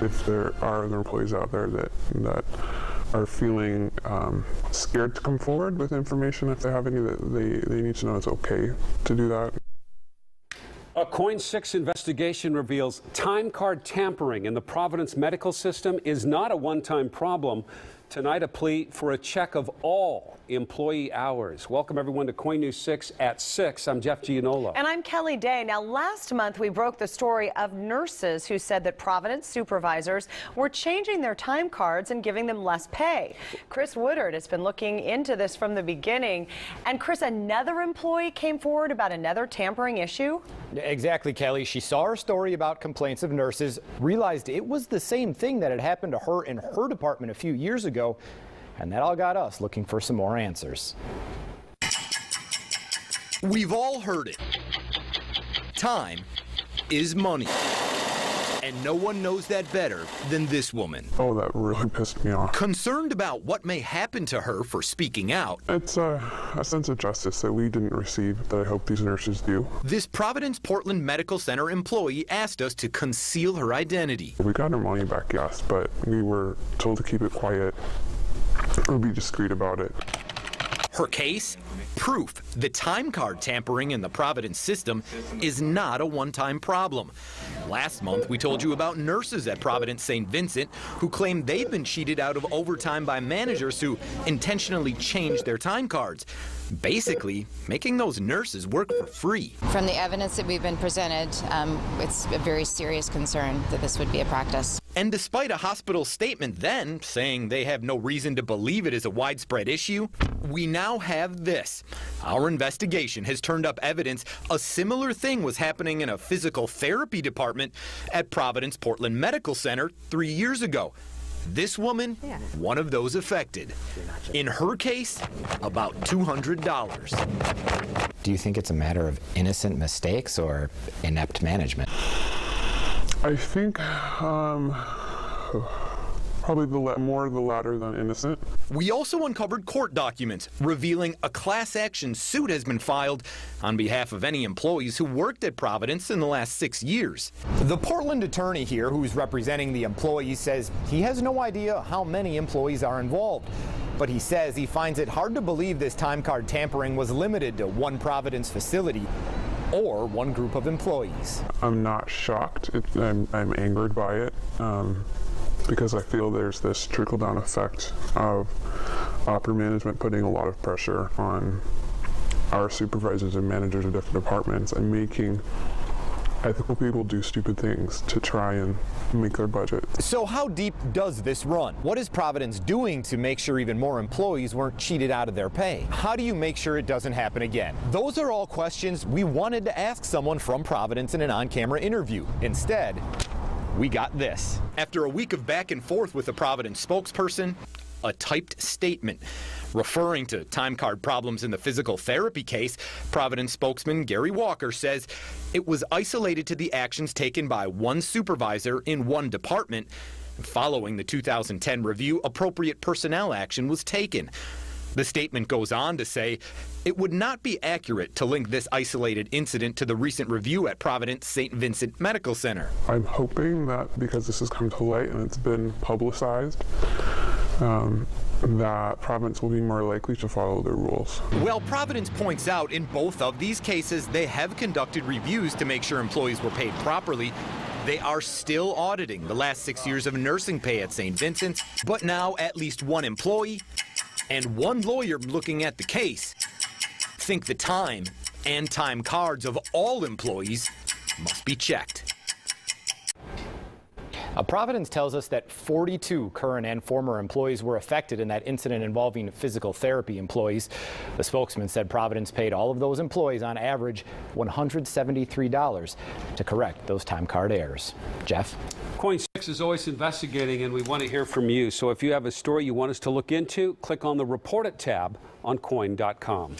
if there are other employees out there that are feeling scared to come forward with information, if they have any, that they need to know it's okay to do that. A KOIN 6 investigation reveals time card tampering in the Providence medical system is not a one-time problem. Tonight, a plea for a check of all employee hours. Welcome, everyone, to KOIN News 6 at 6. I'm Jeff Gianola. And I'm Kelly Day. Now, last month, we broke the story of nurses who said that Providence supervisors were changing their time cards and giving them less pay. Chris Woodard has been looking into this from the beginning. And Chris, another employee came forward about another tampering issue? Exactly, Kelly. She saw her story about complaints of nurses, realized it was the same thing that had happened to her in her department a few years ago, and that all got us looking for some more answers. We've all heard it. Time is money. And no one knows that better than this woman. Oh, that really pissed me off. Concerned about what may happen to her for speaking out. It's a sense of justice that we didn't receive that I hope these nurses do. This Providence Portland Medical Center employee asked us to conceal her identity. We got our money back, yes, but we were told to keep it quiet or be discreet about it. Her case? Proof the time card tampering in the Providence system is not a one-time problem. Last month, we told you about nurses at Providence St. Vincent who claim they've been cheated out of overtime by managers who intentionally changed their time cards, basically making those nurses work for free. From the evidence that we've been presented, it's a very serious concern that this would be a practice. And despite a hospital statement then saying they have no reason to believe it is a widespread issue, we now have this. Our investigation has turned up evidence a similar thing was happening in a physical therapy department at Providence Portland Medical Center 3 years ago. This woman, one of those affected. In her case, about $200. Do you think it's a matter of innocent mistakes or inept management? I think probably more the latter than innocent. We also uncovered court documents revealing a class action suit has been filed on behalf of any employees who worked at Providence in the last 6 years. The Portland attorney here, who's representing the employees, says he has no idea how many employees are involved. But he says he finds it hard to believe this time card tampering was limited to one Providence facility or one group of employees. I'm not shocked. I'm angered by it because I feel there's this trickle-down effect of upper management putting a lot of pressure on our supervisors and managers of different departments and making ethical people do stupid things to try and make their budget. So how deep does this run? What is Providence doing to make sure even more employees weren't cheated out of their pay? How do you make sure it doesn't happen again? Those are all questions we wanted to ask someone from Providence in an on-camera interview. Instead, we got this. After a week of back and forth with the Providence spokesperson, a typed statement referring to time card problems in the physical therapy case. Providence spokesman Gary Walker says it was isolated to the actions taken by one supervisor in one department. Following the 2010 review, appropriate personnel action was taken. The statement goes on to say it would not be accurate to link this isolated incident to the recent review at Providence St. Vincent Medical Center. I'm hoping that because this has come to light and it's been publicized, that Providence will be more likely to follow the rules. Well, Providence points out in both of these cases they have conducted reviews to make sure employees were paid properly. They are still auditing the last 6 years of nursing pay at St. Vincent's, but now at least one employee and one lawyer looking at the case think the time and time cards of all employees must be checked. Providence tells us that 42 current and former employees were affected in that incident involving physical therapy employees. The spokesman said Providence paid all of those employees on average $173 to correct those time card errors. Jeff? KOIN 6 is always investigating, and we want to hear from you. So if you have a story you want us to look into, click on the Report It tab on KOIN.com.